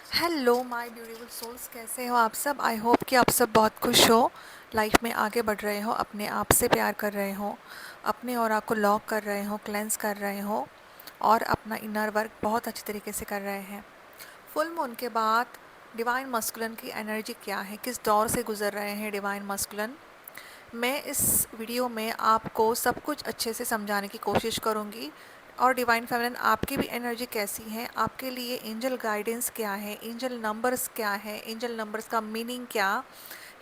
Hello my beautiful souls, कैसे हो आप सब। आई होप कि आप सब बहुत खुश हो, लाइफ में आगे बढ़ रहे हो, अपने आप से प्यार कर रहे हो, अपने ऑरा को लॉक कर रहे हो, क्लेंस कर रहे हो और अपना इनर वर्क बहुत अच्छे तरीके से कर रहे हैं। फुल मून के बाद डिवाइन मस्कुलिन की एनर्जी क्या है, किस दौर से गुजर रहे हैं डिवाइन मस्कुलिन, मैं इस वीडियो में आपको सब कुछ अच्छे से समझाने की कोशिश करूँगी। और डिवाइन फेमिनिन आपकी भी एनर्जी कैसी है, आपके लिए एंजल गाइडेंस क्या है, एंजल नंबर्स क्या है, एंजल नंबर्स का मीनिंग क्या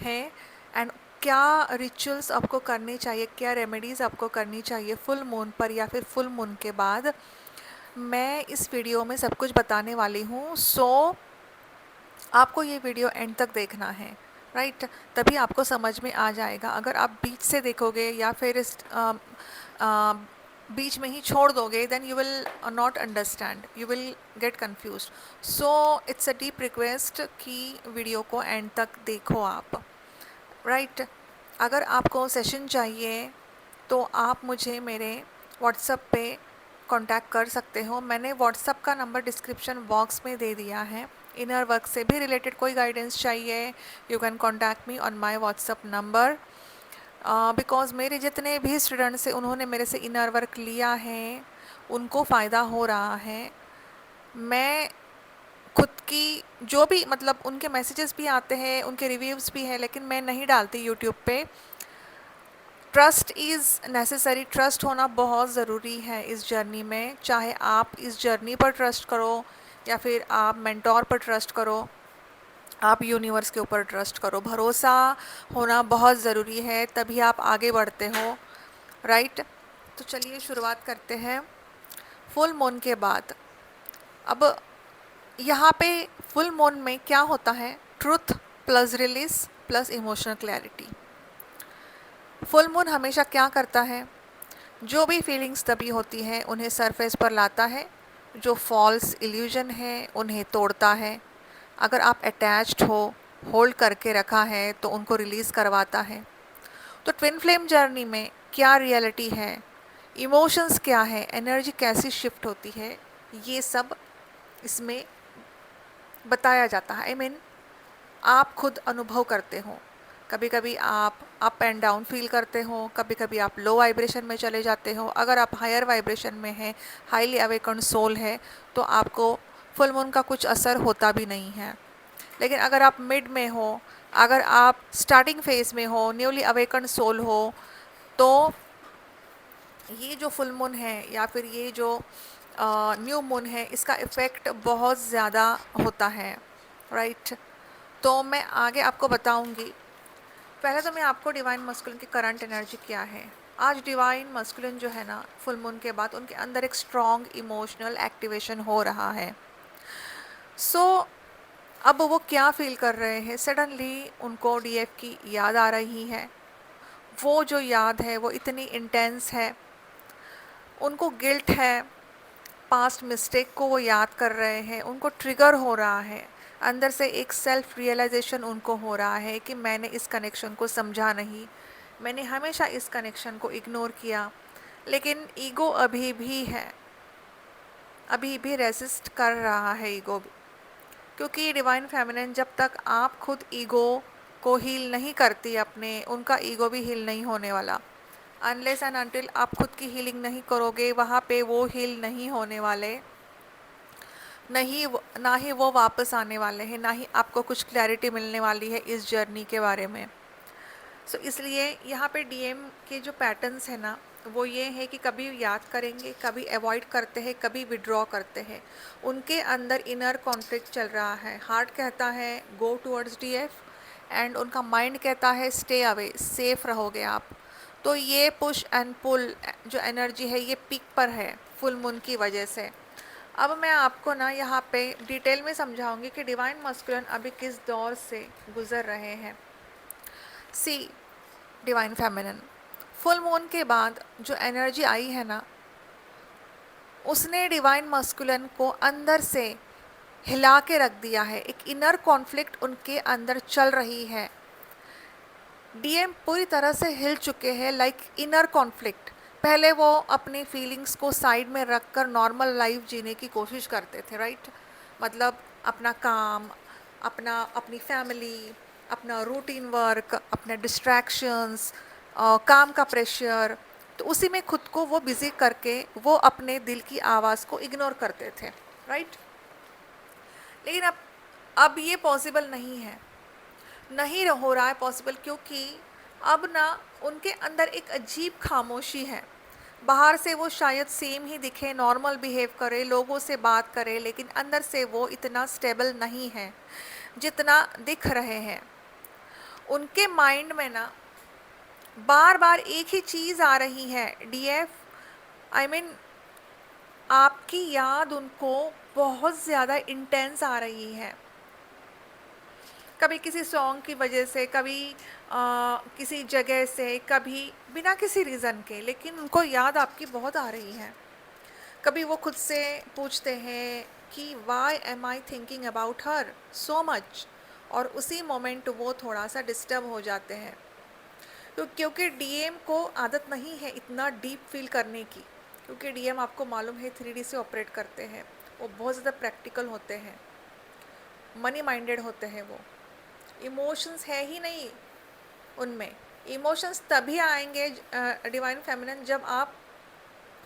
है, एंड क्या रिचुअल्स आपको करने चाहिए, क्या रेमेडीज़ आपको करनी चाहिए फुल मून पर या फिर फुल मून के बाद, मैं इस वीडियो में सब कुछ बताने वाली हूँ। आपको ये वीडियो एंड तक देखना है, राइट। तभी आपको समझ में आ जाएगा। अगर आप बीच से देखोगे या फिर बीच में ही छोड़ दोगे, then you will not understand, you will get confuse. So it's a deep request कि वीडियो को एंड तक देखो आप, राइट। अगर आपको सेशन चाहिए तो आप मुझे मेरे व्हाट्सएप पे कांटेक्ट कर सकते हो। मैंने व्हाट्सएप का नंबर डिस्क्रिप्शन बॉक्स में दे दिया है। इनर वर्क से भी रिलेटेड कोई गाइडेंस चाहिए, you can contact me on my WhatsApp number. Because मेरे जितने भी स्टूडेंट्स हैं उन्होंने मेरे से इनर वर्क लिया है, उनको फ़ायदा हो रहा है। मैं खुद की जो भी मतलब उनके मैसेजेस भी आते हैं, उनके रिव्यूज़ भी हैं, लेकिन मैं नहीं डालती यूट्यूब पे। ट्रस्ट इज़ नेसेसरी, ट्रस्ट होना बहुत ज़रूरी है इस जर्नी में। चाहे आप इस जर्नी पर ट्रस्ट करो या फिर आप मेंटोर पर ट्रस्ट करो, आप यूनिवर्स के ऊपर ट्रस्ट करो, भरोसा होना बहुत ज़रूरी है, तभी आप आगे बढ़ते हो, राइट। तो चलिए शुरुआत करते हैं फुल मून के बाद। अब यहाँ पे फुल मून में क्या होता है, truth plus release plus emotional clarity. Full moon हमेशा क्या करता है, जो भी फीलिंग्स तभी होती हैं उन्हें सरफेस पर लाता है, जो फॉल्स इल्यूजन है उन्हें तोड़ता है। अगर आप अटैच्ड हो, होल्ड करके रखा है तो उनको रिलीज़ करवाता है। तो ट्विन फ्लेम जर्नी में क्या रियलिटी है, इमोशंस क्या है, एनर्जी कैसी शिफ्ट होती है, ये सब इसमें बताया जाता है। आई मीन आप खुद अनुभव करते हो। कभी कभी आप अप एंड डाउन फील करते हो, कभी कभी आप लो वाइब्रेशन में चले जाते हो। अगर आप हायर वाइब्रेशन में हैं, हाईली अवेकन सोल है, तो आपको फुल मून का कुछ असर होता भी नहीं है। लेकिन अगर आप मिड में हो, अगर आप स्टार्टिंग फेज में हो, न्यूली अवेकन सोल हो, तो ये जो फुल मून है या फिर ये जो न्यू मून है, इसका इफ़ेक्ट बहुत ज़्यादा होता है, राइट। तो मैं आगे आपको बताऊंगी। पहले तो मैं आपको डिवाइन मस्कुलिन की करंट एनर्जी क्या है। आज डिवाइन मस्कुलिन जो है ना, फुल मून के बाद उनके अंदर एक स्ट्रॉन्ग इमोशनल एक्टिवेशन हो रहा है। अब वो क्या फील कर रहे हैं, सडनली उनको डीएफ की याद आ रही है। वो जो याद है वो इतनी इंटेंस है, उनको गिल्ट है, पास्ट मिस्टेक को वो याद कर रहे हैं, उनको ट्रिगर हो रहा है। अंदर से एक सेल्फ रियलाइजेशन उनको हो रहा है कि मैंने इस कनेक्शन को समझा नहीं, मैंने हमेशा इस कनेक्शन को इग्नोर किया। लेकिन ईगो अभी भी है, अभी भी रेसिस्ट कर रहा है ईगो, क्योंकि डिवाइन फेमिनिन जब तक आप खुद ईगो को हील नहीं करती अपने, उनका ईगो भी हील नहीं होने वाला। अनलेस एंड अनटिल आप खुद की हीलिंग नहीं करोगे, वहाँ पे वो हील नहीं होने वाले, नहीं ना ही वो वापस आने वाले हैं, ना ही आपको कुछ क्लैरिटी मिलने वाली है इस जर्नी के बारे में। सो इसलिए यहाँ पे डीएम के जो पैटर्न्स है ना, वो ये है कि कभी याद करेंगे, कभी अवॉइड करते हैं, कभी विड्रॉ करते हैं। उनके अंदर इनर कॉन्फ्लिक्ट चल रहा है। हार्ट कहता है गो टूवर्ड्स डीएफ, एंड उनका माइंड कहता है स्टे अवे, सेफ रहोगे आप। तो ये पुश एंड पुल जो एनर्जी है ये पीक पर है फुल मून की वजह से। अब मैं आपको ना यहाँ पे डिटेल में समझाऊंगी कि डिवाइन मस्कुलिन अभी किस दौर से गुजर रहे हैं। सी डिवाइन फेमिनिन, फुल मून के बाद जो एनर्जी आई है ना, उसने डिवाइन मस्कुलिन को अंदर से हिला के रख दिया है। एक इनर कॉन्फ्लिक्ट उनके अंदर चल रही है। डीएम पूरी तरह से हिल चुके हैं, लाइक इनर कॉन्फ्लिक्ट। पहले वो अपनी फीलिंग्स को साइड में रख कर नॉर्मल लाइफ जीने की कोशिश करते थे, राइट। मतलब अपना काम, अपना अपनी फैमिली, अपना रूटीन वर्क, अपने डिस्ट्रैक्शंस, काम का प्रेशर, तो उसी में खुद को वो बिज़ी करके वो अपने दिल की आवाज़ को इग्नोर करते थे, राइट। लेकिन अब ये पॉसिबल नहीं है, नहीं हो रहा है पॉसिबल, क्योंकि अब ना उनके अंदर एक अजीब खामोशी है। बाहर से वो शायद सेम ही दिखे, नॉर्मल बिहेव करे, लोगों से बात करे, लेकिन अंदर से वो इतना स्टेबल नहीं है जितना दिख रहे हैं। उनके माइंड में ना बार बार एक ही चीज़ आ रही है, डीएफ, आई मीन आपकी याद उनको बहुत ज़्यादा इंटेंस आ रही है। कभी किसी सॉन्ग की वजह से, कभी किसी जगह से, कभी बिना किसी रीज़न के, लेकिन उनको याद आपकी बहुत आ रही है। कभी वो खुद से पूछते हैं कि why am I thinking about her so much, और उसी मोमेंट वो थोड़ा सा डिस्टर्ब हो जाते हैं। तो क्योंकि डीएम को आदत नहीं है इतना डीप फील करने की, क्योंकि डीएम आपको मालूम है 3D से ऑपरेट करते हैं, वो बहुत ज़्यादा प्रैक्टिकल होते हैं, मनी माइंडेड होते हैं, वो इमोशंस है ही नहीं उनमें। इमोशंस तभी आएंगे डिवाइन फेमिनिन जब आप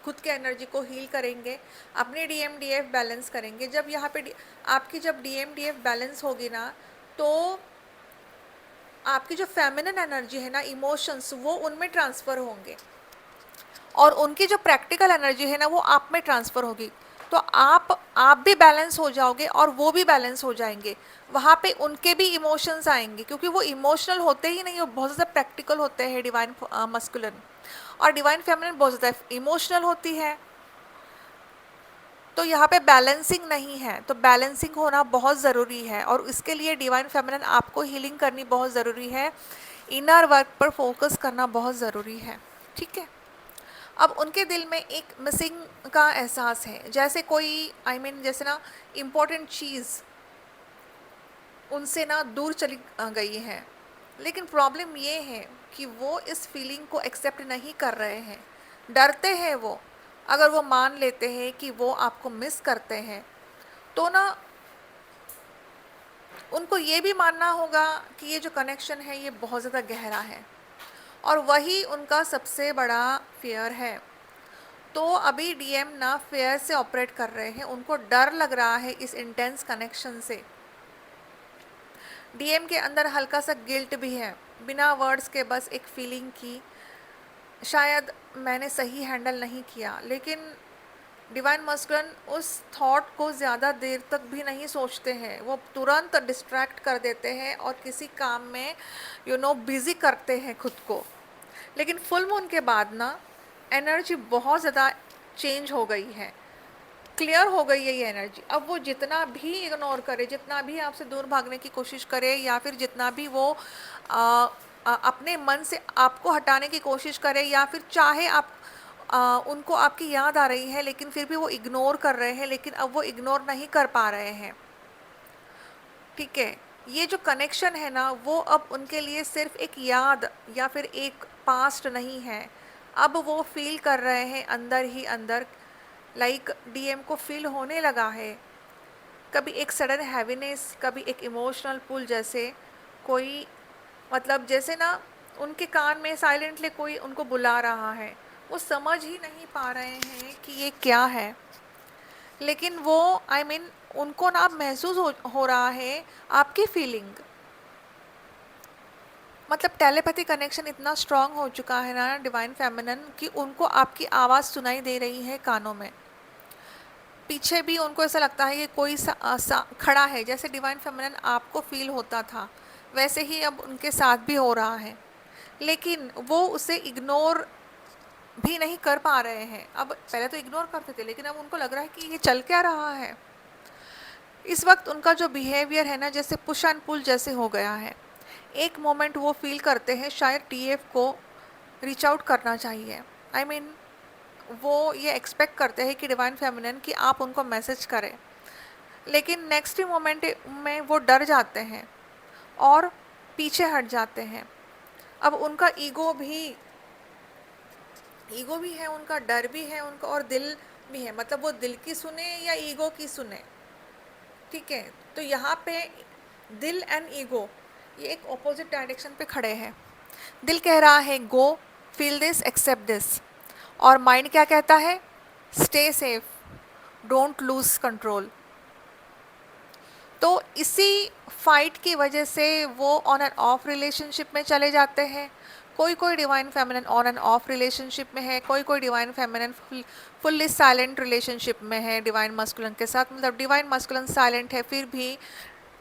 खुद के एनर्जी को हील करेंगे, अपने डीएम डीएफ बैलेंस करेंगे। जब यहाँ पे आपकी जब डीएम डीएफ बैलेंस होगी ना, तो आपकी जो फेमिनिन एनर्जी है ना, इमोशंस, वो उनमें ट्रांसफ़र होंगे, और उनकी जो प्रैक्टिकल एनर्जी है ना, वो आप में ट्रांसफ़र होगी। तो आप भी बैलेंस हो जाओगे और वो भी बैलेंस हो जाएंगे। वहाँ पे उनके भी इमोशंस आएंगे, क्योंकि वो इमोशनल होते ही नहीं, वो बहुत ज़्यादा प्रैक्टिकल होते हैं डिवाइन मस्कुलिन, और डिवाइन फेमिनिन बहुत ज़्यादा इमोशनल होती है। तो यहाँ पे बैलेंसिंग नहीं है, तो बैलेंसिंग होना बहुत ज़रूरी है, और इसके लिए डिवाइन फेमिनिन आपको हीलिंग करनी बहुत ज़रूरी है, इनर वर्क पर फोकस करना बहुत ज़रूरी है, ठीक है। अब उनके दिल में एक मिसिंग का एहसास है, जैसे कोई जैसे ना इम्पोर्टेंट चीज़ उनसे ना दूर चली गई है। लेकिन प्रॉब्लम ये है कि वो इस फीलिंग को एक्सेप्ट नहीं कर रहे हैं, डरते हैं वो। अगर वो मान लेते हैं कि वो आपको मिस करते हैं, तो ना उनको ये भी मानना होगा कि ये जो कनेक्शन है ये बहुत ज़्यादा गहरा है, और वही उनका सबसे बड़ा फियर है। तो अभी डीएम ना फेयर से ऑपरेट कर रहे हैं, उनको डर लग रहा है इस इंटेंस कनेक्शन से। डीएम के अंदर हल्का सा गिल्ट भी है, बिना वर्ड्स के, बस एक फीलिंग की शायद मैंने सही हैंडल नहीं किया। लेकिन डिवाइन मस्कुलिन उस थॉट को ज़्यादा देर तक भी नहीं सोचते हैं, वो तुरंत डिस्ट्रैक्ट कर देते हैं और किसी काम में बिज़ी करते हैं खुद को। लेकिन फुल मून के बाद ना एनर्जी बहुत ज़्यादा चेंज हो गई है, क्लियर हो गई है ये एनर्जी। अब वो जितना भी इग्नोर करे, जितना भी आपसे दूर भागने की कोशिश करे, या फिर जितना भी वो अपने मन से आपको हटाने की कोशिश करे, या फिर चाहे आप उनको आपकी याद आ रही है लेकिन फिर भी वो इग्नोर कर रहे हैं, लेकिन अब वो इग्नोर नहीं कर पा रहे हैं, ठीक है। ये जो कनेक्शन है ना, वो अब उनके लिए सिर्फ एक याद या फिर एक पास्ट नहीं है, अब वो फील कर रहे हैं अंदर ही अंदर, लाइक डीएम को फील होने लगा है कभी एक सडन हैवीनेस, कभी एक इमोशनल पुल, जैसे कोई जैसे ना उनके कान में साइलेंटली कोई उनको बुला रहा है। वो समझ ही नहीं पा रहे हैं कि ये क्या है, लेकिन वो उनको ना अब महसूस हो रहा है आपकी फीलिंग। टेलीपैथी कनेक्शन इतना स्ट्रांग हो चुका है ना डिवाइन फेमिनिन, कि उनको आपकी आवाज़ सुनाई दे रही है कानों में। पीछे भी उनको ऐसा लगता है कि कोई खड़ा है, जैसे डिवाइन फेमिनिन आपको फील होता था वैसे ही अब उनके साथ भी हो रहा है, लेकिन वो उसे इग्नोर भी नहीं कर पा रहे हैं। अब पहले तो इग्नोर करते थे, लेकिन अब उनको लग रहा है कि ये चल क्या रहा है। इस वक्त उनका जो बिहेवियर है ना, जैसे पुश एंड पुल जैसे हो गया है। एक मोमेंट वो फील करते हैं शायद टीएफ को रीच आउट करना चाहिए, आई मीन वो ये एक्सपेक्ट करते हैं कि डिवाइन फेमिनिन कि आप उनको मैसेज करें, लेकिन नेक्स्ट मोमेंट में वो डर जाते हैं और पीछे हट जाते हैं। अब उनका ईगो भी है, उनका डर भी है, उनका और दिल भी है। वो दिल की सुने या ईगो की सुने, ठीक है, तो यहाँ पे दिल एंड ईगो ये एक ऑपोजिट डायरेक्शन पे खड़े हैं। दिल कह रहा है गो, फील दिस, एक्सेप्ट दिस, और माइंड क्या कहता है, stay safe, don't lose control. तो इसी फाइट की वजह से वो ऑन एंड ऑफ रिलेशनशिप में चले जाते हैं। कोई कोई divine feminine on end of relationship में है, कोई कोई divine feminine fully silent relationship में है डिवाइन मस्कुलिन के साथ। मतलब डिवाइन मस्कुलिन साइलेंट है, फिर भी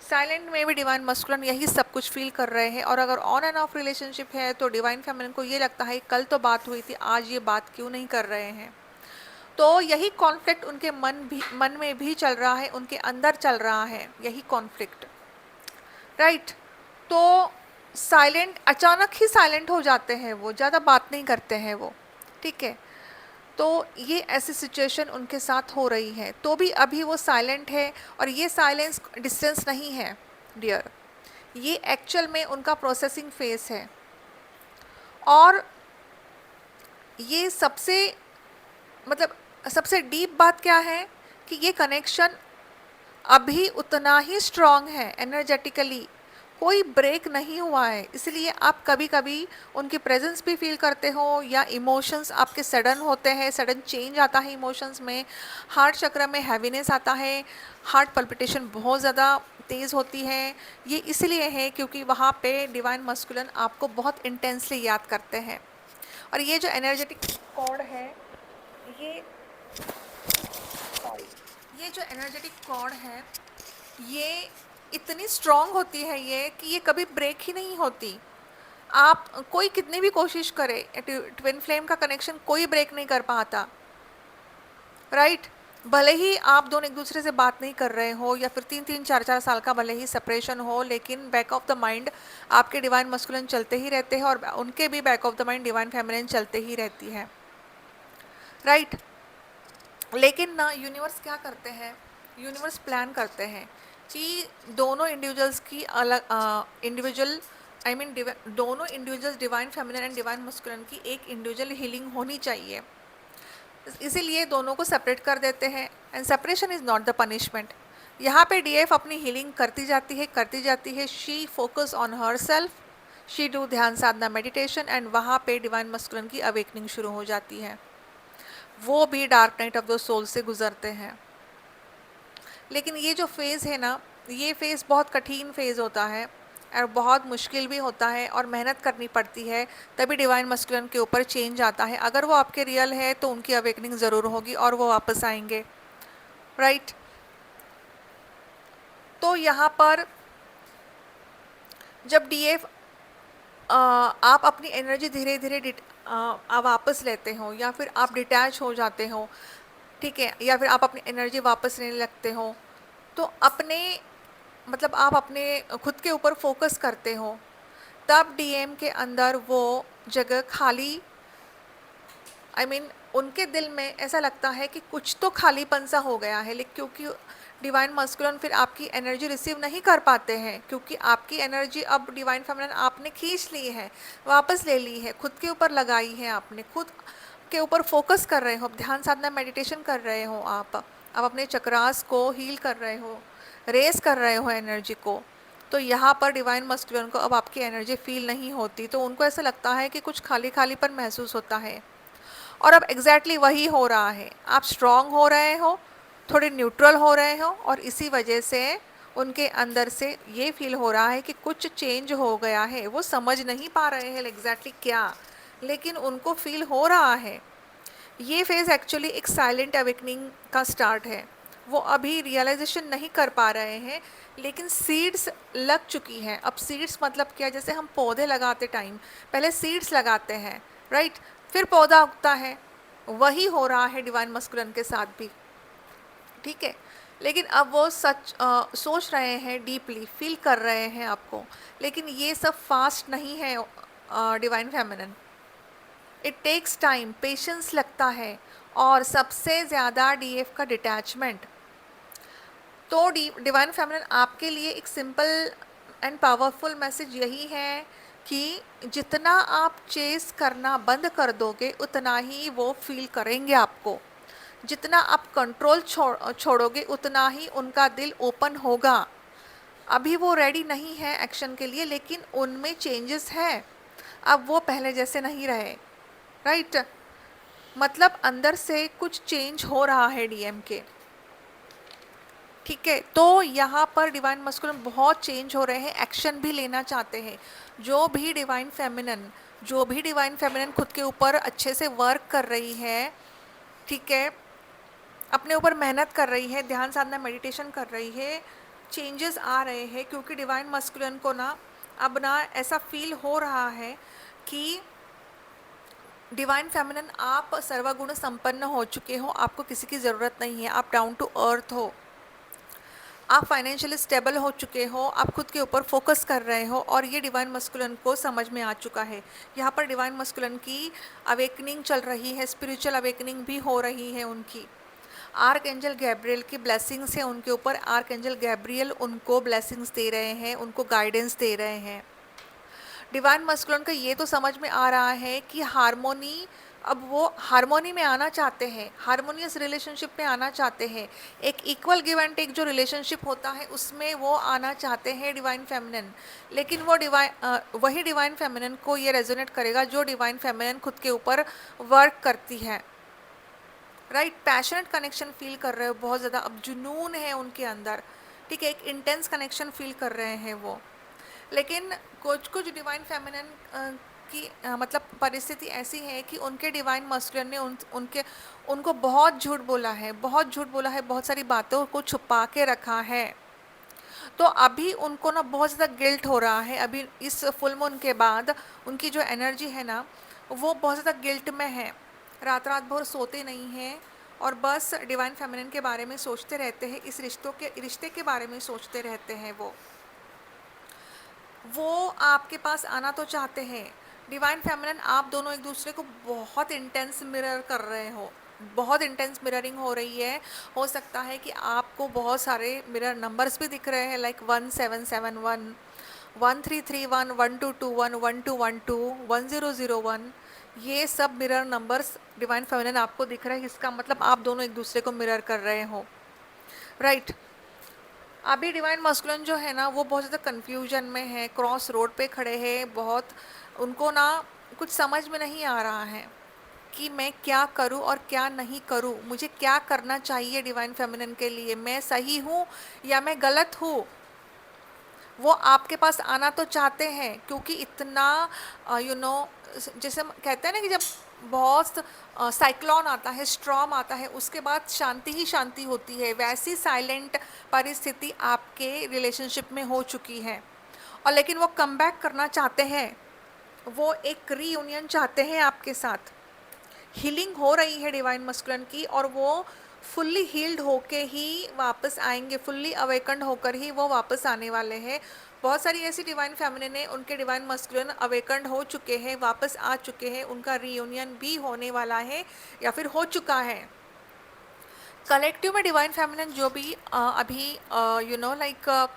साइलेंट में भी डिवाइन मस्कुलिन यही सब कुछ फील कर रहे हैं। और अगर ऑन एंड ऑफ रिलेशनशिप है तो डिवाइन फेमिनिन को ये लगता है कल तो बात हुई थी, आज ये बात क्यों नहीं कर रहे हैं। तो यही कॉन्फ्लिक्ट उनके मन में भी चल रहा है, उनके अंदर चल रहा है यही कॉन्फ्लिक्ट, राइट। तो साइलेंट, अचानक ही साइलेंट हो जाते हैं वो, ज़्यादा बात नहीं करते हैं वो, ठीक है। तो ये ऐसी सिचुएशन उनके साथ हो रही है, तो भी अभी वो साइलेंट है। और ये साइलेंस डिस्टेंस नहीं है डियर, ये एक्चुअल में उनका प्रोसेसिंग फेस है। और ये सबसे मतलब सबसे डीप बात क्या है कि ये कनेक्शन अभी उतना ही स्ट्रांग है एनर्जेटिकली, कोई ब्रेक नहीं हुआ है। इसलिए आप कभी कभी उनकी प्रेजेंस भी फील करते हो, या इमोशंस आपके सडन होते हैं, सडन चेंज आता है इमोशंस में। हार्ट चक्र में हैवीनेस आता है, हार्ट पल्पिटेशन बहुत ज़्यादा तेज़ होती है। ये इसलिए है क्योंकि वहाँ पे डिवाइन मस्कुलिन आपको बहुत इंटेंसली याद करते हैं। और ये जो एनर्जेटिक कॉर्ड है, ये ये जो एनर्जेटिक कॉर्ड है, ये इतनी स्ट्रांग होती है ये कि ये कभी ब्रेक ही नहीं होती। आप कोई कितनी भी कोशिश करे, ट्विन फ्लेम का कनेक्शन कोई ब्रेक नहीं कर पाता, राइट। भले ही आप दोनों एक दूसरे से बात नहीं कर रहे हो, या फिर 3-3 4-4 साल का भले ही सेपरेशन हो, लेकिन बैक ऑफ द माइंड आपके डिवाइन मस्कुलिन चलते ही रहते हैं, और उनके भी back of the mind divine feminine चलते ही रहती है, राइट। लेकिन ना यूनिवर्स क्या करते हैं, यूनिवर्स प्लान करते हैं कि दोनों इंडिविजुअल्स की अलग इंडिविजुअल आई मीन दोनों individuals divine feminine and divine masculine की एक इंडिविजुअल हीलिंग होनी चाहिए। इसीलिए दोनों को सेपरेट कर देते हैं। And separation is not the punishment. यहाँ पे डीएफ अपनी हीलिंग करती जाती है। She focus on her self, she do ध्यान साधना मेडिटेशन, एंड वहाँ पे डिवाइन मस्कुलिन की अवेकनिंग शुरू हो जाती है। वो भी dark night of the soul से गुजरते हैं। लेकिन ये जो फेज़ है ना, ये फेज़ बहुत कठिन फेज़ होता है और बहुत मुश्किल भी होता है, और मेहनत करनी पड़ती है, तभी डिवाइन मस्कुलिन के ऊपर चेंज आता है। अगर वो आपके रियल है तो उनकी अवेकनिंग ज़रूर होगी और वो वापस आएंगे, राइट। तो यहाँ पर जब डीएफ आप अपनी एनर्जी धीरे धीरे वापस लेते हो, या फिर आप डिटैच हो जाते हो, ठीक है, या फिर आप अपनी एनर्जी वापस लेने लगते हो, तो अपने मतलब आप अपने खुद के ऊपर फोकस करते हो, तब डीएम के अंदर वो जगह खाली आई मीन उनके दिल में ऐसा लगता है कि कुछ तो खालीपन सा हो गया है। लेकिन क्योंकि डिवाइन मस्कुलिन फिर आपकी एनर्जी रिसीव नहीं कर पाते हैं, क्योंकि आपकी एनर्जी अब डिवाइन फेमिनिन आपने खींच ली है, वापस ले ली है, खुद के ऊपर लगाई है, आपने खुद के ऊपर फोकस कर रहे हो, ध्यान साधना मेडिटेशन कर रहे हो, आप अपने चक्रास को हील कर रहे हो, रेस कर रहे हो एनर्जी को। तो यहाँ पर डिवाइन मस्कुलिन को अब आपकी एनर्जी फील नहीं होती, तो उनको ऐसा लगता है कि कुछ खाली खालीपन महसूस होता है। और अब एग्जैक्टली वही हो रहा है, आप स्ट्रांग हो रहे हो, थोड़े न्यूट्रल हो रहे हो, और इसी वजह से उनके अंदर से ये फील हो रहा है कि कुछ चेंज हो गया है। वो समझ नहीं पा रहे हैं एग्जैक्टली क्या, लेकिन उनको फील हो रहा है। ये फेज़ एक्चुअली एक साइलेंट अवेकनिंग का स्टार्ट है। वो अभी रियलाइजेशन नहीं कर पा रहे हैं, लेकिन सीड्स लग चुकी हैं। अब सीड्स मतलब क्या, जैसे हम पौधे लगाते टाइम पहले सीड्स लगाते हैं, राइट, फिर पौधा उगता है, वही हो रहा है डिवाइन मस्कुलिन के साथ भी, ठीक है। लेकिन अब वो सोच रहे हैं, डीपली फील कर रहे हैं आपको, लेकिन ये सब फास्ट नहीं है divine feminine. It takes time, patience लगता है, और सबसे ज़्यादा डीएफ का डिटैचमेंट। तो डिवाइन फेमिनिन आपके लिए एक सिंपल एंड पावरफुल मैसेज यही है कि जितना आप चेस करना बंद कर दोगे, उतना ही वो फील करेंगे आपको। जितना आप कंट्रोल छोड़ोगे उतना ही उनका दिल ओपन होगा। अभी वो रेडी नहीं है एक्शन के लिए, लेकिन उनमें चेंजेस है। अब वो पहले जैसे नहीं रहे, राइट। मतलब अंदर से कुछ चेंज हो रहा है डीएम के, ठीक है। तो यहाँ पर डिवाइन मस्कुलिन बहुत चेंज हो रहे हैं, एक्शन भी लेना चाहते हैं। जो भी डिवाइन फेमिनिन खुद के ऊपर अच्छे से वर्क कर रही है, ठीक है, अपने ऊपर मेहनत कर रही है, ध्यान साधना मेडिटेशन कर रही है, चेंजेस आ रहे हैं। क्योंकि डिवाइन मस्कुलिन को ना अब ना ऐसा फील हो रहा है कि डिवाइन फेमिनिन आप सर्वगुण संपन्न हो चुके हो, आपको किसी की ज़रूरत नहीं है, आप डाउन टू अर्थ हो, आप फाइनेंशियली स्टेबल हो चुके हो, आप खुद के ऊपर फोकस कर रहे हो, और ये डिवाइन मस्कुलिन को समझ में आ चुका है। यहाँ पर डिवाइन मस्कुलिन की अवेकनिंग चल रही है, स्पिरिचुअल अवेकनिंग भी हो रही है उनकी। आर्क एंजल गैब्रियल की ब्लेसिंग्स है उनके ऊपर। आर्क एंजल गैब्रियल उनको ब्लेसिंग्स दे रहे हैं, उनको गाइडेंस दे रहे हैं। डिवाइन मस्कुलिन का ये तो समझ में आ रहा है कि हारमोनी, अब वो हारमोनी में आना चाहते हैं, हारमोनियस रिलेशनशिप में आना चाहते हैं। एक इक्वल गिव एंड टेक जो रिलेशनशिप होता है उसमें वो आना चाहते हैं डिवाइन फेमिनिन। लेकिन वो वही डिवाइन फेमिनिन को ये रेजोनेट करेगा जो डिवाइन फेमिनिन खुद के ऊपर वर्क करती है, राइट। पैशनेट कनेक्शन फील कर रहे हो बहुत ज़्यादा, अब जुनून है उनके अंदर, ठीक है, एक इंटेंस कनेक्शन फील कर रहे हैं वो। लेकिन कुछ कुछ डिवाइन फेमिनिन की मतलब परिस्थिति ऐसी है कि उनके डिवाइन मस्कुलिन ने उनको बहुत झूठ बोला है, बहुत झूठ बोला है, बहुत सारी बातों को छुपा के रखा है। तो अभी उनको ना बहुत ज़्यादा गिल्ट हो रहा है। अभी इस फुल मून के बाद उनकी जो एनर्जी है ना, वो बहुत ज़्यादा गिल्ट में है, रात रात भर सोते नहीं हैं और बस डिवाइन फेमिनिन के बारे में सोचते रहते हैं, इस रिश्ते के बारे में सोचते रहते हैं। वो आपके पास आना तो चाहते हैं। डिवाइन फेमिनिन आप दोनों एक दूसरे को बहुत इंटेंस मिरर कर रहे हो, बहुत इंटेंस मिररिंग हो रही है। हो सकता है कि आपको बहुत सारे मिरर नंबर्स भी दिख रहे हैं, लाइक 1771, 1331, 1221, 1212, 1001। ये सब मिरर नंबर्स डिवाइन फेमिनिन आपको दिख रहे हैं। इसका मतलब आप दोनों एक दूसरे को मिरर कर रहे हो, राइट। अभी डिवाइन मस्कुलिन जो है ना वो बहुत ज़्यादा कन्फ्यूजन में है, क्रॉस रोड पे खड़े हैं बहुत। उनको ना कुछ समझ में नहीं आ रहा है कि मैं क्या करूं और क्या नहीं करूं, मुझे क्या करना चाहिए डिवाइन फेमिनिन के लिए, मैं सही हूं या मैं गलत हूं। वो आपके पास आना तो चाहते हैं क्योंकि इतना जैसे हम कहते हैं ना कि जब बहुत साइक्लोन आता है, स्ट्रॉम आता है, उसके बाद शांति ही शांति होती है, वैसी साइलेंट परिस्थिति आपके रिलेशनशिप में हो चुकी है। और लेकिन वो कम बैक करना चाहते हैं, वो एक रीयूनियन चाहते हैं आपके साथ। हीलिंग हो रही है डिवाइन मस्कुलिन की, और वो फुल्ली हील्ड होके ही वापस आएंगे, फुल्ली अवेकन्ड होकर ही वो वापस आने वाले हैं। बहुत सारी ऐसी डिवाइन फेमिनिन है, उनके डिवाइन मस्कुलिन अवेकन्ड हो चुके हैं, वापस आ चुके हैं, उनका रीयूनियन भी होने वाला है या फिर हो चुका है। कलेक्टिव में डिवाइन फेमिनिन जो भी अभी लाइक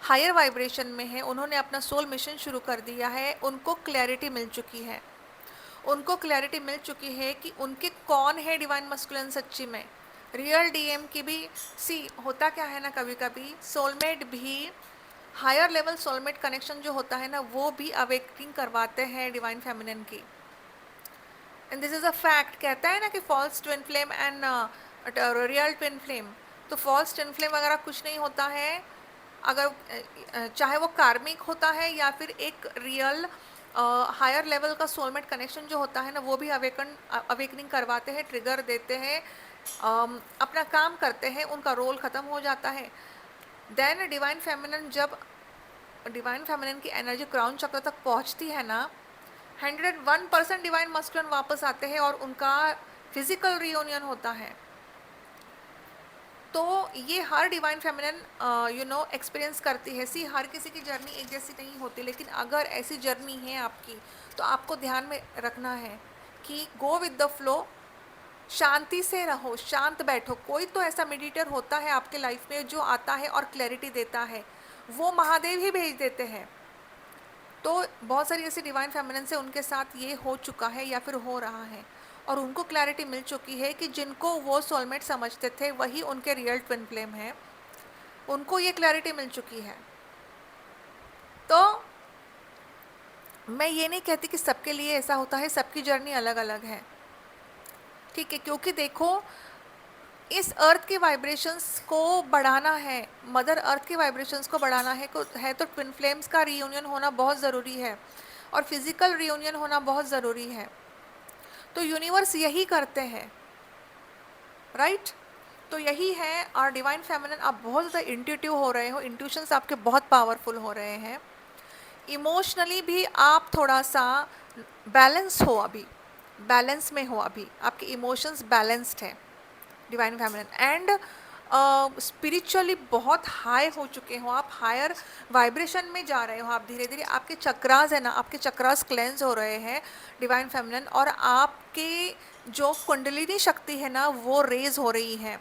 हायर वाइब्रेशन में है, उन्होंने अपना सोल मिशन शुरू कर दिया है, उनको क्लैरिटी मिल चुकी है। उनको क्लैरिटी मिल चुकी है कि उनके कौन है डिवाइन मस्कुलिन सच्ची में, रियल डीएम की भी। सी होता क्या है ना, कभी कभी सोलमेट भी, हायर लेवल सोलमेट कनेक्शन जो होता है ना, वो भी अवेकनिंग करवाते हैं डिवाइन फेमिनिन की। And this is a fact. कहता है ना कि false twin flame and real twin flame. तो फॉल्स ट्विन फ्लेम वगैरह कुछ नहीं होता है, अगर चाहे वो कार्मिक होता है या फिर एक रियल हायर लेवल का सोलमेट कनेक्शन जो होता है ना, वो भी अवेकनिंग करवाते हैं, ट्रिगर देते हैं, अपना काम करते हैं, उनका रोल ख़त्म हो जाता है। देन डिवाइन फेमिनिन की एनर्जी क्राउन चक्र तक पहुंचती है ना, 101% डिवाइन मस्कुलिन वापस आते हैं और उनका फिजिकल रियूनियन होता है। तो ये हर डिवाइन फेमिनिन एक्सपीरियंस करती है। सी हर किसी की जर्नी एक जैसी नहीं होती, लेकिन अगर ऐसी जर्नी है आपकी तो आपको ध्यान में रखना है कि गो विद द फ्लो, शांति से रहो, शांत बैठो। कोई तो ऐसा मेडिटेटर होता है आपके लाइफ में जो आता है और क्लैरिटी देता है, वो महादेव ही भेज देते हैं। तो बहुत सारी ऐसी डिवाइन फेमिनिन से उनके साथ ये हो चुका है या फिर हो रहा है। और उनको क्लैरिटी मिल चुकी है कि जिनको वो सोलमेट समझते थे वही उनके रियल ट्विन फ्लेम है, उनको ये क्लैरिटी मिल चुकी है। तो मैं ये नहीं कहती कि सबके लिए ऐसा होता है, सबकी जर्नी अलग अलग है, ठीक है। क्योंकि देखो, इस अर्थ के वाइब्रेशंस को बढ़ाना है, मदर अर्थ के वाइब्रेशंस को बढ़ाना है तो ट्विन फ्लेम्स का रीयूनियन होना बहुत ज़रूरी है और फिजिकल रीयूनियन होना बहुत ज़रूरी है। तो यूनिवर्स यही करते हैं, राइट। तो यही है और डिवाइन फेमिनिन, आप बहुत ज़्यादा इंट्यूटिव हो रहे हो, इंट्यूशंस आपके बहुत पावरफुल हो रहे हैं। इमोशनली भी आप थोड़ा सा बैलेंस हो, अभी बैलेंस में हो, अभी आपके इमोशंस बैलेंस्ड है डिवाइन फेमिनिन। एंड स्पिरिचुअली बहुत हाई हो चुके हो आप, हायर वाइब्रेशन में जा रहे हो आप, धीरे धीरे आपके चक्रास है ना, आपके चक्रास क्लेंस हो रहे हैं डिवाइन फेमिनिन, और आपके जो कुंडलिनी शक्ति है ना वो रेज हो रही है।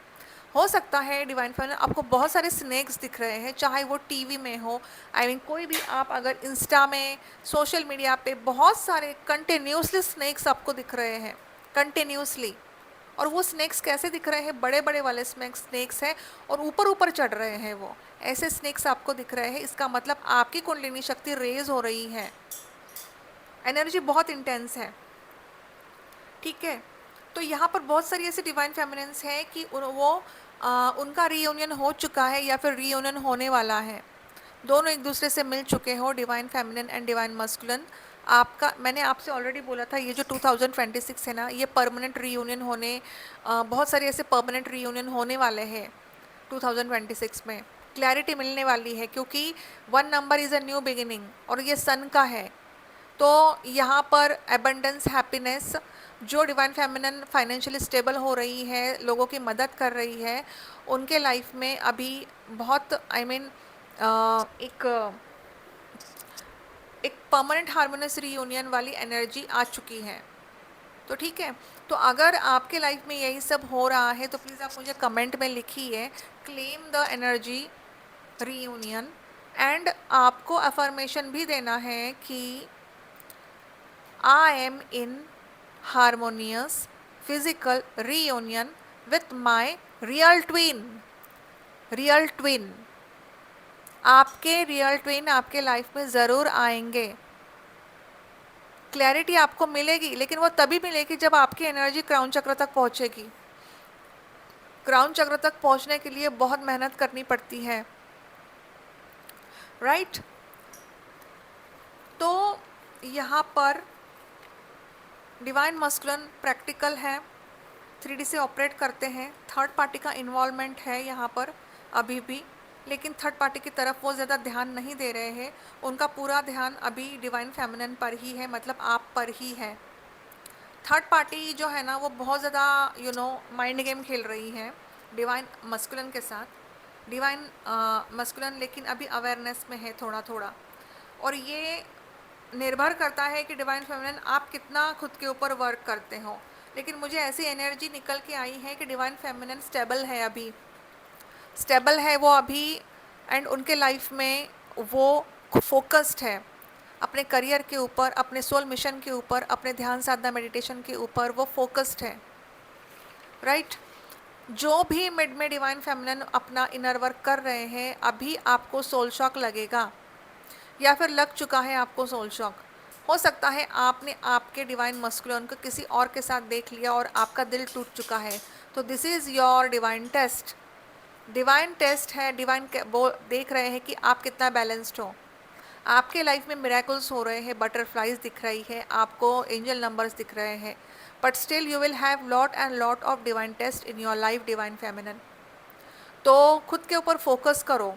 हो सकता है डिवाइन फेमिनिन आपको बहुत सारे स्नेक्स दिख रहे हैं, चाहे वो टीवी में हो, आई मीन कोई भी, आप अगर इंस्टा में, सोशल मीडिया पे बहुत सारे कंटिन्यूसली स्नेक्स आपको दिख रहे हैं, कंटिन्यूसली। और वो स्नेक्स कैसे दिख रहे हैं, बड़े बड़े वाले स्नेक्स हैं और ऊपर ऊपर चढ़ रहे हैं, वो ऐसे स्नेक्स आपको दिख रहे हैं। इसका मतलब आपकी कुंडलिनी शक्ति रेज हो रही है, एनर्जी बहुत इंटेंस है, ठीक है। तो यहाँ पर बहुत सारी ऐसी डिवाइन फेमिनिन्स हैं कि उनका रीयूनियन हो चुका है या फिर रीयूनियन होने वाला है, दोनों एक दूसरे से मिल चुके हो, divine feminine and divine masculine. आपका, मैंने आपसे ऑलरेडी बोला था, ये जो 2026 है ना, ये परमानेंट रीयूनियन होने, बहुत सारे ऐसे परमानेंट रीयूनियन होने वाले हैं 2026 में, क्लैरिटी मिलने वाली है, क्योंकि 1 number is a new beginning और ये सन का है। तो यहाँ पर एबंडेंस, हैप्पीनेस, जो डिवाइन फेमिनिन फाइनेंशियली स्टेबल हो रही है, लोगों की मदद कर रही है, उनके लाइफ में अभी बहुत, आई मीन एक परमानेंट हार्मोनियस रीयूनियन वाली एनर्जी आ चुकी है। तो ठीक है, तो अगर आपके लाइफ में यही सब हो रहा है तो प्लीज़ आप मुझे कमेंट में लिखिए, claim the energy reunion. And आपको अफर्मेशन भी देना है कि I am in harmonious physical reunion with my real twin. Real twin, आपके रियल ट्विन आपके लाइफ में ज़रूर आएंगे। क्लैरिटी आपको मिलेगी, लेकिन वो तभी मिलेगी जब आपकी एनर्जी क्राउन चक्र तक पहुंचेगी। क्राउन चक्र तक पहुंचने के लिए बहुत मेहनत करनी पड़ती है, राइट। तो यहाँ पर डिवाइन मस्कुलिन प्रैक्टिकल है, 3D से ऑपरेट करते हैं, थर्ड पार्टी का इन्वॉल्वमेंट है यहाँ पर अभी भी, लेकिन थर्ड पार्टी की तरफ वो ज़्यादा ध्यान नहीं दे रहे हैं, उनका पूरा ध्यान अभी डिवाइन फेमिनिन पर ही है, मतलब आप पर ही है। थर्ड पार्टी जो है ना वो बहुत ज़्यादा माइंड गेम खेल रही है डिवाइन मस्कुलिन के साथ। डिवाइन मस्कुलिन लेकिन अभी अवेयरनेस में है थोड़ा थोड़ा, और ये निर्भर करता है कि डिवाइन फेमिनिन आप कितना खुद के ऊपर वर्क करते हो। लेकिन मुझे ऐसी एनर्जी निकल के आई है कि डिवाइन फेमिनिन स्टेबल है, अभी स्टेबल है वो अभी, एंड उनके लाइफ में वो फोकस्ड है अपने करियर के ऊपर, अपने सोल मिशन के ऊपर, अपने ध्यान साधना मेडिटेशन के ऊपर वो फोकस्ड है, राइट। जो भी मिड में डिवाइन फेमिनिन अपना इनर वर्क कर रहे हैं, अभी आपको सोल शॉक लगेगा या फिर लग चुका है आपको सोल शॉक। हो सकता है आपने आपके डिवाइन मस्कुलिन को किसी और के साथ देख लिया और आपका दिल टूट चुका है। तो this is your divine test, divine test है। डिवाइन वो देख रहे हैं कि आप कितना बैलेंस्ड हो। आपके लाइफ में मिरेकल्स हो रहे हैं, बटरफ्लाइज दिख रही है आपको, एंजल नंबर्स दिख रहे हैं, but still you will have lot and lot of divine test in your life divine feminine. तो खुद के ऊपर फोकस करो।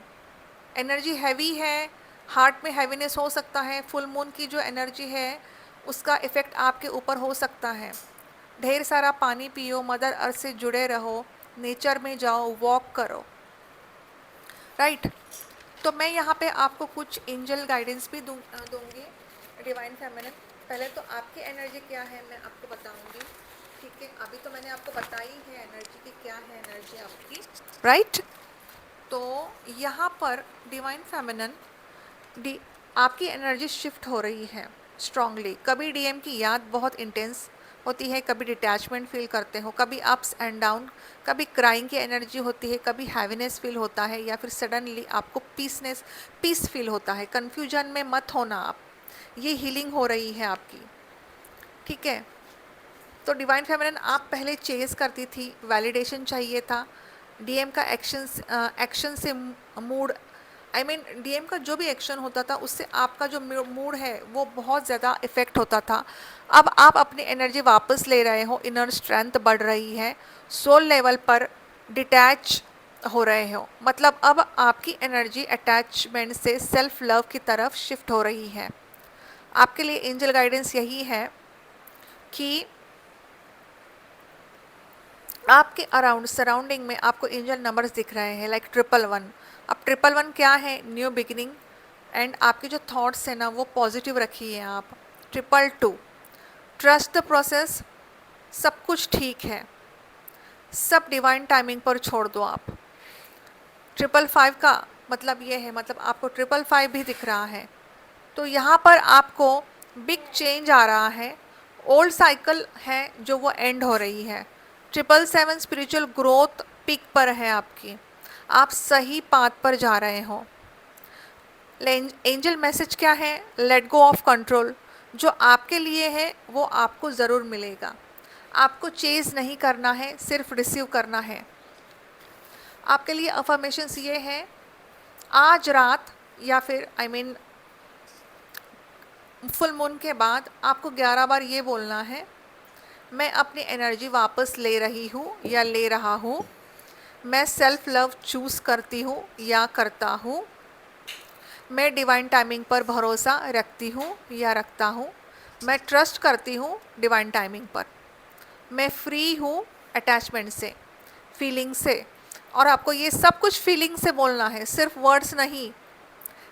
एनर्जी हैवी है, हार्ट में हैवीनेस हो सकता है, फुल मून की जो एनर्जी है उसका इफ़ेक्ट आपके ऊपर हो सकता है। ढेर सारा पानी पियो, मदर अर्थ से जुड़े रहो, नेचर में जाओ, वॉक करो, राइट। तो मैं यहाँ पे आपको कुछ एंजल गाइडेंस भी दूंगी डिवाइन फेमिनिन। पहले तो आपकी एनर्जी क्या है मैं आपको बताऊंगी, ठीक है। अभी तो मैंने आपको बताई है एनर्जी की क्या है, एनर्जी आपकी, राइट। तो यहाँ पर डिवाइन फेमिनिन आपकी एनर्जी शिफ्ट हो रही है स्ट्रांगली। कभी डीएम की याद बहुत इंटेंस होती है, कभी डिटैचमेंट फील करते हो, कभी अप्स एंड डाउन, कभी क्राइंग की एनर्जी होती है, कभी हैवीनेस फील होता है, या फिर सडनली आपको पीस फील होता है। कन्फ्यूजन में मत होना आप, ये हीलिंग हो रही है आपकी, ठीक है। तो डिवाइन फेमिनिन आप पहले चेज करती थी, वैलिडेशन चाहिए था, डीएम का एक्शन से मूड, आई मीन डीएम का जो भी एक्शन होता था उससे आपका जो मूड है वो बहुत ज़्यादा इफ़ेक्ट होता था। अब आप अपनी एनर्जी वापस ले रहे हो, इनर स्ट्रेंथ बढ़ रही है, सोल लेवल पर डिटैच हो रहे हो, मतलब अब आपकी एनर्जी अटैचमेंट से सेल्फ लव की तरफ शिफ्ट हो रही है। आपके लिए एंजल गाइडेंस यही है कि आपके अराउंड सराउंडिंग में आपको एंजल नंबर्स दिख रहे हैं, लाइक 111। अब 111 क्या है? New beginning. एंड आपके जो थॉट्स हैं ना वो पॉजिटिव रखिए आप। 222, ट्रस्ट द प्रोसेस, सब कुछ ठीक है, सब डिवाइन टाइमिंग पर छोड़ दो आप। 555 का मतलब ये है, मतलब आपको 555 भी दिख रहा है, तो यहाँ पर आपको बिग चेंज आ रहा है, ओल्ड साइकिल है जो वो एंड हो रही है। 777 स्पिरिचुअल ग्रोथ पीक पर है आपकी, आप सही पाथ पर जा रहे हो। एंजल मैसेज क्या है? Let go of control. जो आपके लिए है वो आपको ज़रूर मिलेगा, आपको चेज नहीं करना है, सिर्फ रिसीव करना है। आपके लिए अफर्मेशंस ये है, आज रात या फिर आई मीन फुल मून के बाद आपको 11 बार ये बोलना है, मैं अपनी एनर्जी वापस ले रही हूँ या ले रहा हूँ, मैं सेल्फ लव चूज़ करती हूँ या करता हूँ, मैं डिवाइन टाइमिंग पर भरोसा रखती हूँ या रखता हूँ, मैं ट्रस्ट करती हूँ डिवाइन टाइमिंग पर, मैं फ्री हूँ अटैचमेंट से, फीलिंग से। और आपको ये सब कुछ फीलिंग से बोलना है, सिर्फ वर्ड्स नहीं,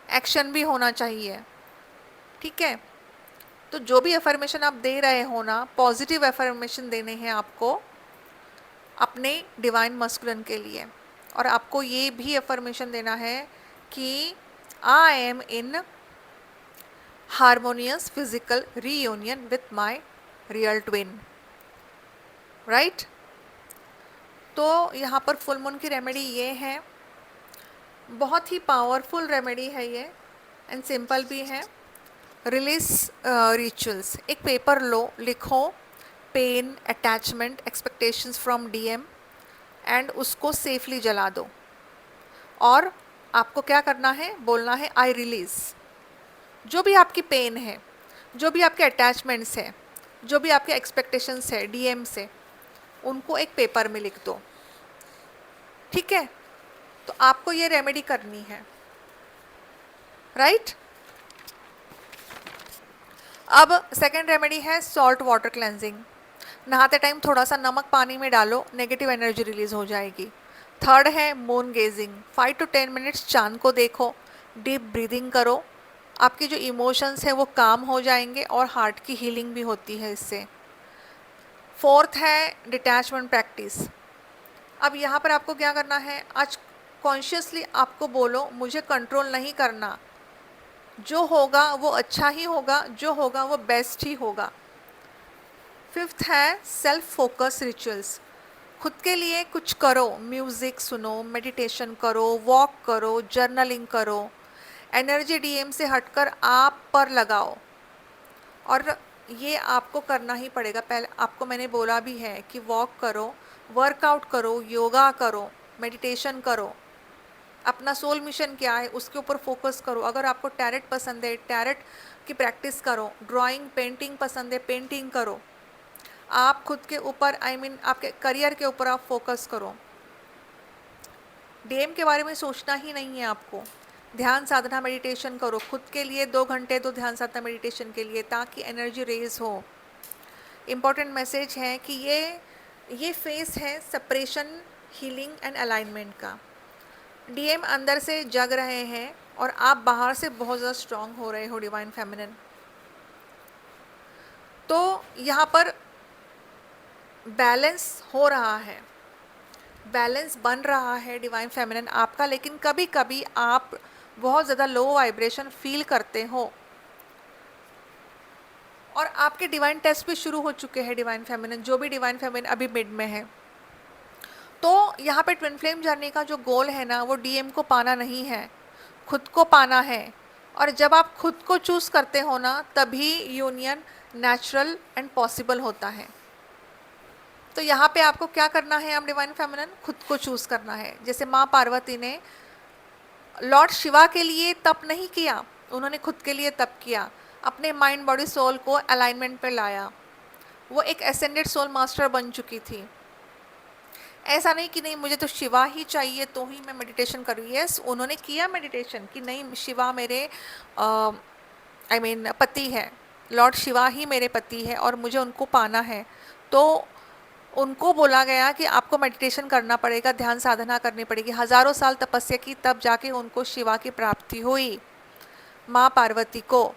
एक्शन भी होना चाहिए, ठीक है। तो जो भी अफर्मेशन आप दे रहे हो ना, पॉजिटिव अफर्मेशन देने हैं आपको अपने डिवाइन मस्कुलिन के लिए। और आपको ये भी अफर्मेशन देना है कि I am in harmonious physical reunion with my real twin, right. तो यहाँ पर फुल मून की रेमेडी ये है, बहुत ही पावरफुल रेमेडी है ये, एंड सिंपल भी है। रिलीज रिचुअल्स, एक पेपर लो, लिखो pen, attachment, expectations from DM, and उसको सेफली जला दो। और आपको क्या करना है? बोलना है आई रिलीज़। जो भी आपकी पेन है, जो भी आपके अटैचमेंट्स है, जो भी आपके एक्सपेक्टेशंस है डीएम से, उनको एक पेपर में लिख दो, ठीक है। तो आपको ये रेमेडी करनी है, राइट। अब सेकेंड रेमेडी है सॉल्ट वाटर क्लेंजिंग। नहाते टाइम थोड़ा सा नमक पानी में डालो, नेगेटिव एनर्जी रिलीज हो जाएगी। थर्ड है मून गेजिंग, 5 to 10 मिनट्स चांद को देखो, डीप ब्रीदिंग करो, आपके जो इमोशंस हैं वो काम हो जाएंगे और हार्ट की हीलिंग भी होती है इससे। फोर्थ है डिटैचमेंट प्रैक्टिस। अब यहाँ पर आपको क्या करना है? आज कॉन्शियसली आपको बोलो, मुझे कंट्रोल नहीं करना, जो होगा वो अच्छा ही होगा, जो होगा वो बेस्ट ही होगा। फिफ्थ है सेल्फ फोकस रिचुअल्स, खुद के लिए कुछ करो, म्यूज़िक सुनो, मेडिटेशन करो, वॉक करो, जर्नलिंग करो, एनर्जी डीएम से हटकर आप पर लगाओ। और ये आपको करना ही पड़ेगा, पहले आपको मैंने बोला भी है कि वॉक करो, वर्कआउट करो, योगा करो, मेडिटेशन करो, अपना सोल मिशन क्या है उसके ऊपर फोकस करो। अगर आपको टैरेट पसंद है, टैरेट की प्रैक्टिस करो, ड्राइंग पेंटिंग पसंद है, पेंटिंग करो। आप खुद के ऊपर आई मीन आपके करियर के ऊपर आप फोकस करो, डीएम के बारे में सोचना ही नहीं है आपको। ध्यान साधना मेडिटेशन करो, खुद के लिए 2 घंटे दो ध्यान साधना मेडिटेशन के लिए, ताकि एनर्जी रेज हो। इम्पॉर्टेंट मैसेज है कि ये फेस है सेपरेशन, हीलिंग एंड अलाइनमेंट का। डीएम अंदर से जग रहे हैं और आप बाहर से बहुत ज़्यादा स्ट्रांग हो रहे हो डिवाइन फेमिनिन। तो यहाँ पर बैलेंस हो रहा है, बैलेंस बन रहा है डिवाइन फेमिनिन आपका, लेकिन कभी कभी आप बहुत ज़्यादा लो वाइब्रेशन फील करते हो और आपके डिवाइन टेस्ट भी शुरू हो चुके हैं, डिवाइन फेमिनिन, जो भी डिवाइन फेमिनिन अभी मिड में है। तो यहाँ पे ट्विन फ्लेम जर्नी का जो गोल है ना, वो डीएम को पाना नहीं है, खुद को पाना है। और जब आप खुद को चूज़ करते हो ना, तभी यूनियन नेचुरल एंड पॉसिबल होता है। तो यहाँ पे आपको क्या करना है, आप डिवाइन फेमिनिन, खुद को चूज़ करना है। जैसे माँ पार्वती ने लॉर्ड शिवा के लिए तप नहीं किया, उन्होंने खुद के लिए तप किया, अपने माइंड बॉडी सोल को अलाइनमेंट पे लाया। वो एक एसेंडेड सोल मास्टर बन चुकी थी। ऐसा नहीं कि नहीं मुझे तो शिवा ही चाहिए तो ही मैं मेडिटेशन करूँ। यस, उन्होंने किया मेडिटेशन कि नहीं, शिवा मेरे पति है, लॉर्ड शिवा ही मेरे पति है और मुझे उनको पाना है। तो उनको बोला गया कि आपको मेडिटेशन करना पड़ेगा, ध्यान साधना करनी पड़ेगी, हज़ारों साल तपस्या की, तब जाके उनको शिवा की प्राप्ति हुई, माँ पार्वती को।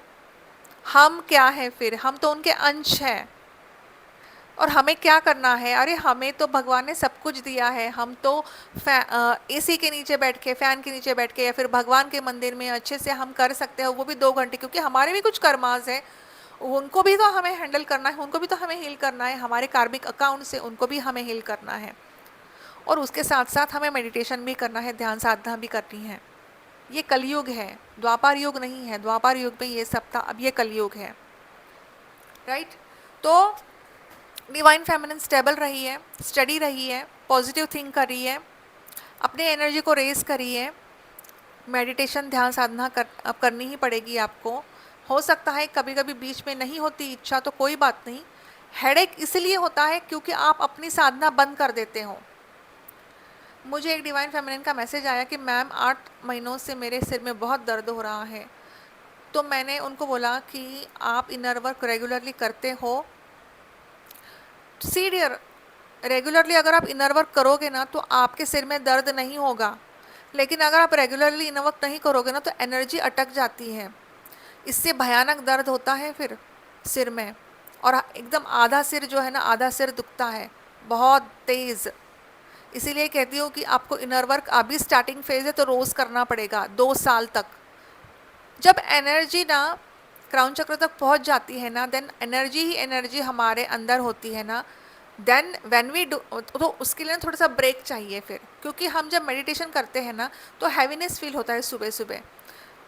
हम क्या हैं फिर, हम तो उनके अंश हैं। और हमें क्या करना है, अरे हमें तो भगवान ने सब कुछ दिया है। हम तो एसी के नीचे बैठ के, फैन के नीचे बैठ के, या फिर भगवान के मंदिर में अच्छे से हम कर सकते हैं, वो भी 2 घंटे, क्योंकि हमारे भी कुछ कर्मास है, उनको भी तो हमें हैंडल करना है, उनको भी तो हमें हील करना है, हमारे कार्मिक अकाउंट से उनको भी हमें हील करना है। और उसके साथ साथ हमें मेडिटेशन भी करना है, ध्यान साधना भी करनी है। ये कलयुग है, द्वापर युग नहीं है। द्वापर युग में ये सब था, अब ये कलयुग है, राइट। तो डिवाइन फेमिनिन स्टेबल रही है, स्टडी रही है, पॉजिटिव थिंक कर रही है, अपने एनर्जी को रेस करी है। मेडिटेशन, ध्यान साधना अब करनी ही पड़ेगी आपको। हो सकता है कभी कभी बीच में नहीं होती इच्छा, तो कोई बात नहीं। हेडेक इसलिए होता है क्योंकि आप अपनी साधना बंद कर देते हो। मुझे एक डिवाइन फेमिनिन का मैसेज आया कि मैम 8 महीनों से मेरे सिर में बहुत दर्द हो रहा है। तो मैंने उनको बोला कि आप इनर वर्क रेगुलरली करते हो। सी डियर, रेगुलरली अगर आप इनर वर्क करोगे ना, तो आपके सिर में दर्द नहीं होगा। लेकिन अगर आप रेगुलरली इनर वर्क नहीं करोगे ना, तो एनर्जी अटक जाती है, इससे भयानक दर्द होता है फिर सिर में। और एकदम आधा सिर जो है ना, आधा सिर दुखता है बहुत तेज़। इसीलिए कहती हूँ कि आपको इनर वर्क अभी स्टार्टिंग फेज है, तो रोज़ करना पड़ेगा 2 साल तक। जब एनर्जी ना क्राउन चक्र तक पहुँच जाती है ना, देन एनर्जी ही एनर्जी हमारे अंदर होती है ना, देन व्हेन वी डू, तो उसके लिए थोड़ा सा ब्रेक चाहिए फिर। क्योंकि हम जब मेडिटेशन करते हैं ना, तो हैवीनेस फील होता है, सुबह सुबह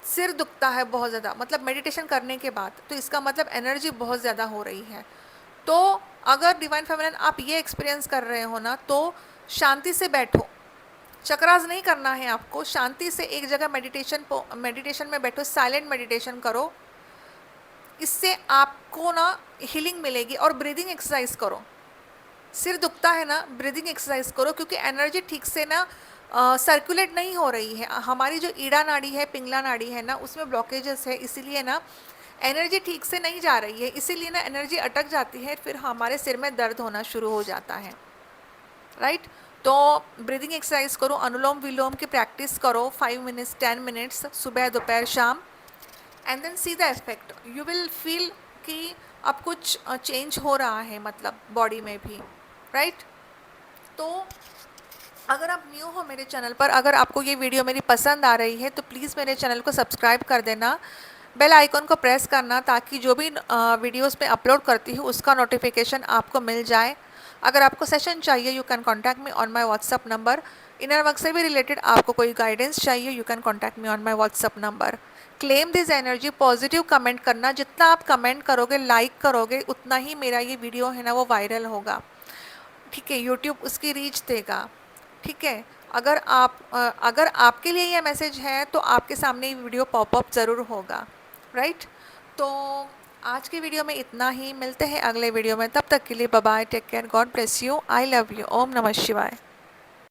सिर दुखता है बहुत ज़्यादा, मतलब मेडिटेशन करने के बाद। तो इसका मतलब एनर्जी बहुत ज़्यादा हो रही है। तो अगर डिवाइन फेमिनिन आप ये एक्सपीरियंस कर रहे हो ना, तो शांति से बैठो, चक्रास नहीं करना है आपको, शांति से एक जगह मेडिटेशन में बैठो, साइलेंट मेडिटेशन करो। इससे आपको ना हीलिंग मिलेगी। और ब्रीदिंग एक्सरसाइज करो, सिर दुखता है ना, ब्रीदिंग एक्सरसाइज करो, क्योंकि एनर्जी ठीक से ना सर्कुलेट नहीं हो रही है। हमारी जो ईड़ा नाड़ी है, पिंगला नाड़ी है ना, उसमें ब्लॉकेजेस है, इसीलिए ना एनर्जी ठीक से नहीं जा रही है, इसीलिए ना एनर्जी अटक जाती है, फिर हमारे सिर में दर्द होना शुरू हो जाता है, राइट। तो ब्रीदिंग एक्सरसाइज करो, अनुलोम विलोम की प्रैक्टिस करो 5 मिनट्स 10 मिनट्स, सुबह दोपहर शाम, and then see the effect. You will feel कि अब कुछ चेंज हो रहा है, मतलब बॉडी में भी, राइट। तो अगर आप न्यू हो मेरे चैनल पर, अगर आपको ये वीडियो मेरी पसंद आ रही है, तो प्लीज़ मेरे चैनल को सब्सक्राइब कर देना, बेल आइकॉन को प्रेस करना, ताकि जो भी वीडियोस में अपलोड करती हूँ उसका नोटिफिकेशन आपको मिल जाए। अगर आपको सेशन चाहिए, you can contact me on my WhatsApp number. Inner work से भी रिलेटेड आपको कोई गाइडेंस चाहिए, you can contact me on my WhatsApp number. Claim this energy, positive comment करना, जितना आप कमेंट करोगे, लाइक करोगे, उतना ही मेरा ये वीडियो है ना वो वायरल होगा, ठीक है, यूट्यूब उसकी रीच देगा, ठीक है। अगर आपके लिए यह मैसेज है, तो आपके सामने ये वीडियो पॉपअप ज़रूर होगा, राइट। तो आज की वीडियो में इतना ही, मिलते हैं अगले वीडियो में, तब तक के लिए bye bye, take care, God bless you, I love you, ओम नमः शिवाय।